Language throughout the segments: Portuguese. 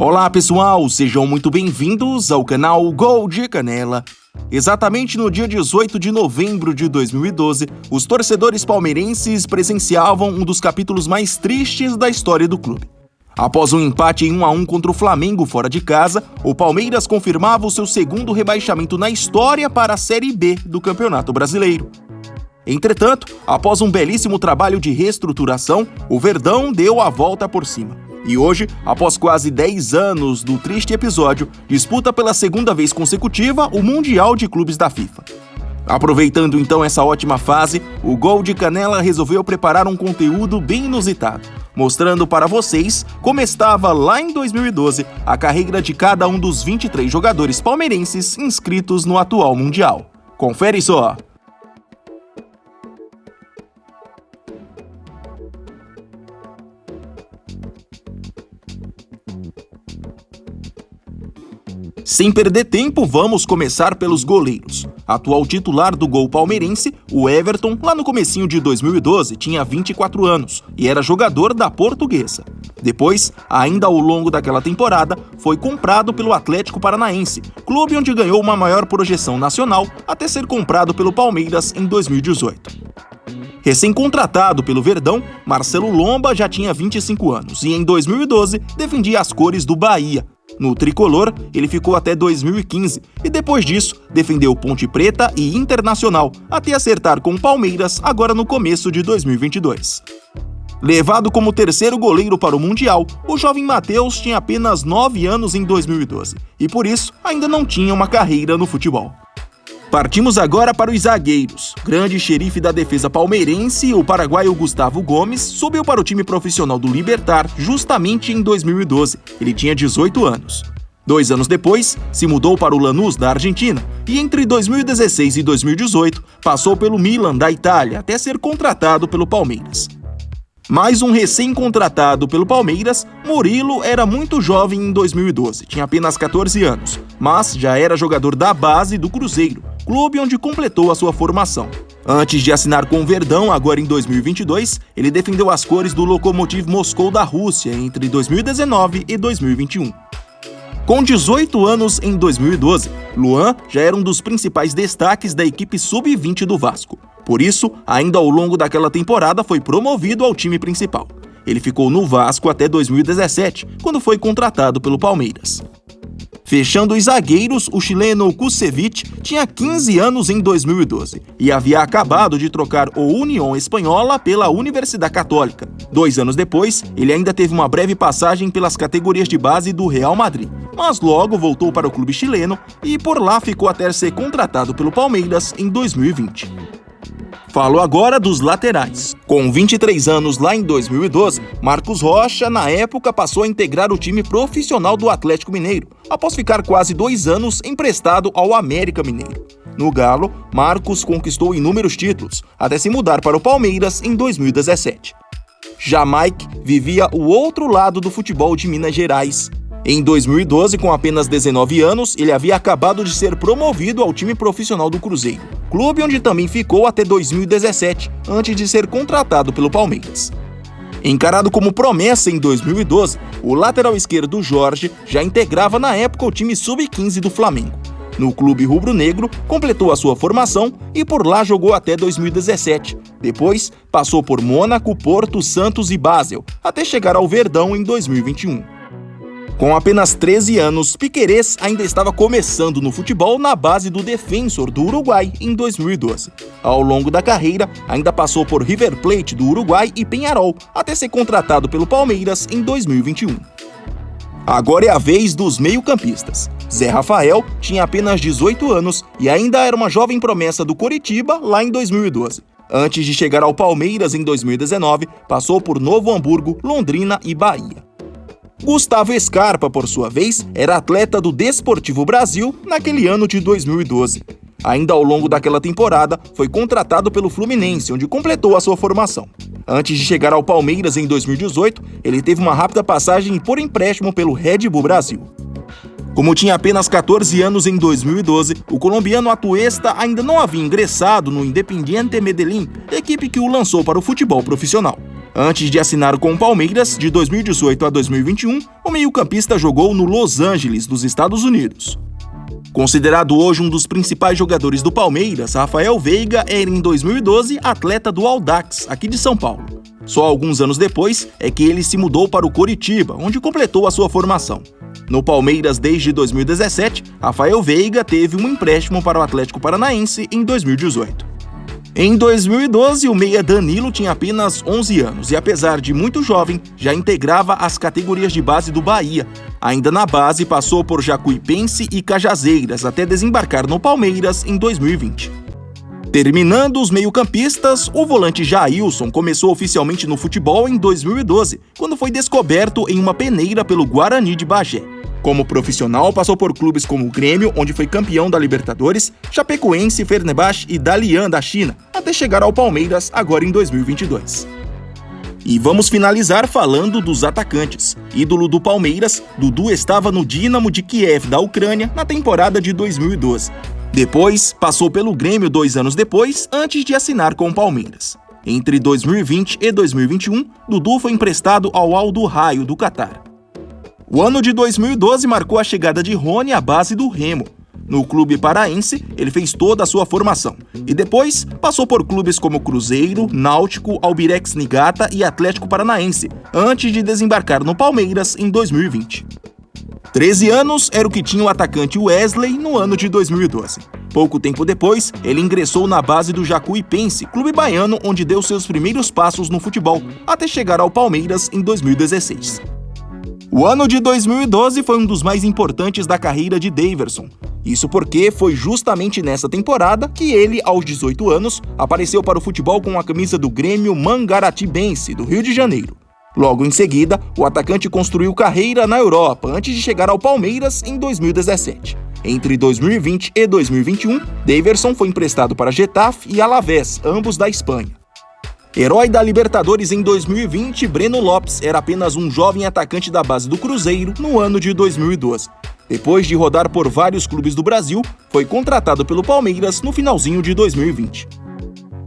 Olá pessoal, sejam muito bem-vindos ao canal Gol de Canela. Exatamente no dia 18 de novembro de 2012, os torcedores palmeirenses presenciavam um dos capítulos mais tristes da história do clube. Após um empate em 1-1 contra o Flamengo fora de casa, o Palmeiras confirmava o seu segundo rebaixamento na história para a Série B do Campeonato Brasileiro. Entretanto, após um belíssimo trabalho de reestruturação, o Verdão deu a volta por cima. E hoje, após quase 10 anos do triste episódio, disputa pela segunda vez consecutiva o Mundial de Clubes da FIFA. Aproveitando então essa ótima fase, o Gol de Canela resolveu preparar um conteúdo bem inusitado, mostrando para vocês como estava lá em 2012 a carreira de cada um dos 23 jogadores palmeirenses inscritos no atual Mundial. Confere só! Sem perder tempo, vamos começar pelos goleiros. Atual titular do Gol palmeirense, o Everton, lá no comecinho de 2012, tinha 24 anos e era jogador da Portuguesa. Depois, ainda ao longo daquela temporada, foi comprado pelo Atlético Paranaense, clube onde ganhou uma maior projeção nacional até ser comprado pelo Palmeiras em 2018. Recém-contratado pelo Verdão, Marcelo Lomba já tinha 25 anos e em 2012 defendia as cores do Bahia. No tricolor, ele ficou até 2015 e depois disso defendeu Ponte Preta e Internacional até acertar com o Palmeiras agora no começo de 2022. Levado como terceiro goleiro para o Mundial, o jovem Matheus tinha apenas 9 anos em 2012 e por isso ainda não tinha uma carreira no futebol. Partimos agora para os zagueiros. Grande xerife da defesa palmeirense, o paraguaio Gustavo Gomes, subiu para o time profissional do Libertad justamente em 2012. Ele tinha 18 anos. 2 anos depois, se mudou para o Lanús da Argentina e entre 2016 e 2018 passou pelo Milan da Itália até ser contratado pelo Palmeiras. Mais um recém-contratado pelo Palmeiras, Murilo era muito jovem em 2012, tinha apenas 14 anos, mas já era jogador da base do Cruzeiro, clube onde completou a sua formação. Antes de assinar com o Verdão, agora em 2022, ele defendeu as cores do Lokomotiv Moscou da Rússia entre 2019 e 2021. Com 18 anos em 2012, Luan já era um dos principais destaques da equipe sub-20 do Vasco. Por isso, ainda ao longo daquela temporada foi promovido ao time principal. Ele ficou no Vasco até 2017, quando foi contratado pelo Palmeiras. Fechando os zagueiros, o chileno Kusevich tinha 15 anos em 2012 e havia acabado de trocar o União Espanhola pela Universidade Católica. 2 anos depois, ele ainda teve uma breve passagem pelas categorias de base do Real Madrid, mas logo voltou para o clube chileno e por lá ficou até ser contratado pelo Palmeiras em 2020. Falo agora dos laterais. Com 23 anos lá em 2012, Marcos Rocha, na época, passou a integrar o time profissional do Atlético Mineiro, após ficar quase 2 anos emprestado ao América Mineiro. No Galo, Marcos conquistou inúmeros títulos, até se mudar para o Palmeiras em 2017. Já Mike vivia o outro lado do futebol de Minas Gerais. Em 2012, com apenas 19 anos, ele havia acabado de ser promovido ao time profissional do Cruzeiro, clube onde também ficou até 2017, antes de ser contratado pelo Palmeiras. Encarado como promessa em 2012, o lateral esquerdo Jorge já integrava na época o time sub-15 do Flamengo. No clube rubro-negro, completou a sua formação e por lá jogou até 2017. Depois, passou por Mônaco, Porto, Santos e Basel, até chegar ao Verdão em 2021. Com apenas 13 anos, Piquerez ainda estava começando no futebol na base do Defensor do Uruguai em 2012. Ao longo da carreira, ainda passou por River Plate do Uruguai e Peñarol, até ser contratado pelo Palmeiras em 2021. Agora é a vez dos meio-campistas. Zé Rafael tinha apenas 18 anos e ainda era uma jovem promessa do Coritiba lá em 2012. Antes de chegar ao Palmeiras em 2019, passou por Novo Hamburgo, Londrina e Bahia. Gustavo Scarpa, por sua vez, era atleta do Desportivo Brasil naquele ano de 2012. Ainda ao longo daquela temporada, foi contratado pelo Fluminense, onde completou a sua formação. Antes de chegar ao Palmeiras em 2018, ele teve uma rápida passagem por empréstimo pelo Red Bull Brasil. Como tinha apenas 14 anos em 2012, o colombiano Atuesta ainda não havia ingressado no Independiente Medellín, equipe que o lançou para o futebol profissional. Antes de assinar com o Palmeiras, de 2018 a 2021, o meio-campista jogou no Los Angeles, dos Estados Unidos. Considerado hoje um dos principais jogadores do Palmeiras, Rafael Veiga era em 2012 atleta do Audax, aqui de São Paulo. Só alguns anos depois é que ele se mudou para o Coritiba, onde completou a sua formação. No Palmeiras desde 2017, Rafael Veiga teve um empréstimo para o Atlético Paranaense em 2018. Em 2012, o meia Danilo tinha apenas 11 anos e, apesar de muito jovem, já integrava as categorias de base do Bahia. Ainda na base, passou por Jacuipense e Cajazeiras, até desembarcar no Palmeiras em 2020. Terminando os meio-campistas, o volante Jailson começou oficialmente no futebol em 2012, quando foi descoberto em uma peneira pelo Guarani de Bagé. Como profissional, passou por clubes como o Grêmio, onde foi campeão da Libertadores, Chapecoense, Fenerbahçe e Dalian da China, até chegar ao Palmeiras agora em 2022. E vamos finalizar falando dos atacantes. Ídolo do Palmeiras, Dudu estava no Dynamo de Kiev da Ucrânia na temporada de 2012. Depois, passou pelo Grêmio 2 anos depois, antes de assinar com o Palmeiras. Entre 2020 e 2021, Dudu foi emprestado ao Al Duhail do Catar. O ano de 2012 marcou a chegada de Rony à base do Remo. No clube paraense, ele fez toda a sua formação e depois passou por clubes como Cruzeiro, Náutico, Albirex Niigata e Atlético Paranaense, antes de desembarcar no Palmeiras em 2020. 13 anos era o que tinha o atacante Wesley no ano de 2012. Pouco tempo depois, ele ingressou na base do Jacuipense, clube baiano onde deu seus primeiros passos no futebol, até chegar ao Palmeiras em 2016. O ano de 2012 foi um dos mais importantes da carreira de Daverson. Isso porque foi justamente nessa temporada que ele, aos 18 anos, apareceu para o futebol com a camisa do Grêmio Mangaratibense, do Rio de Janeiro. Logo em seguida, o atacante construiu carreira na Europa, antes de chegar ao Palmeiras em 2017. Entre 2020 e 2021, Daverson foi emprestado para Getafe e Alavés, ambos da Espanha. Herói da Libertadores em 2020, Breno Lopes era apenas um jovem atacante da base do Cruzeiro no ano de 2012. Depois de rodar por vários clubes do Brasil, foi contratado pelo Palmeiras no finalzinho de 2020.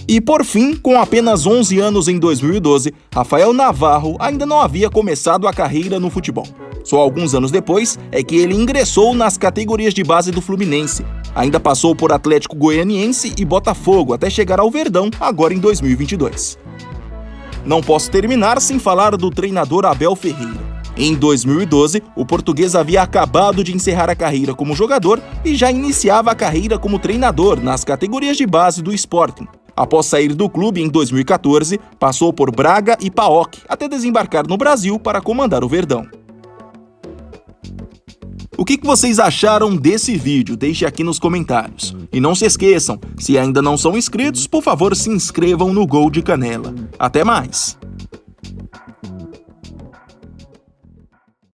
E por fim, com apenas 11 anos em 2012, Rafael Navarro ainda não havia começado a carreira no futebol. Só alguns anos depois é que ele ingressou nas categorias de base do Fluminense. Ainda passou por Atlético Goianiense e Botafogo até chegar ao Verdão agora em 2022. Não posso terminar sem falar do treinador Abel Ferreira. Em 2012, o português havia acabado de encerrar a carreira como jogador e já iniciava a carreira como treinador nas categorias de base do Sporting. Após sair do clube em 2014, passou por Braga e PAOK, até desembarcar no Brasil para comandar o Verdão. O que vocês acharam desse vídeo? Deixe aqui nos comentários. E não se esqueçam, se ainda não são inscritos, por favor se inscrevam no Gol de Canela. Até mais!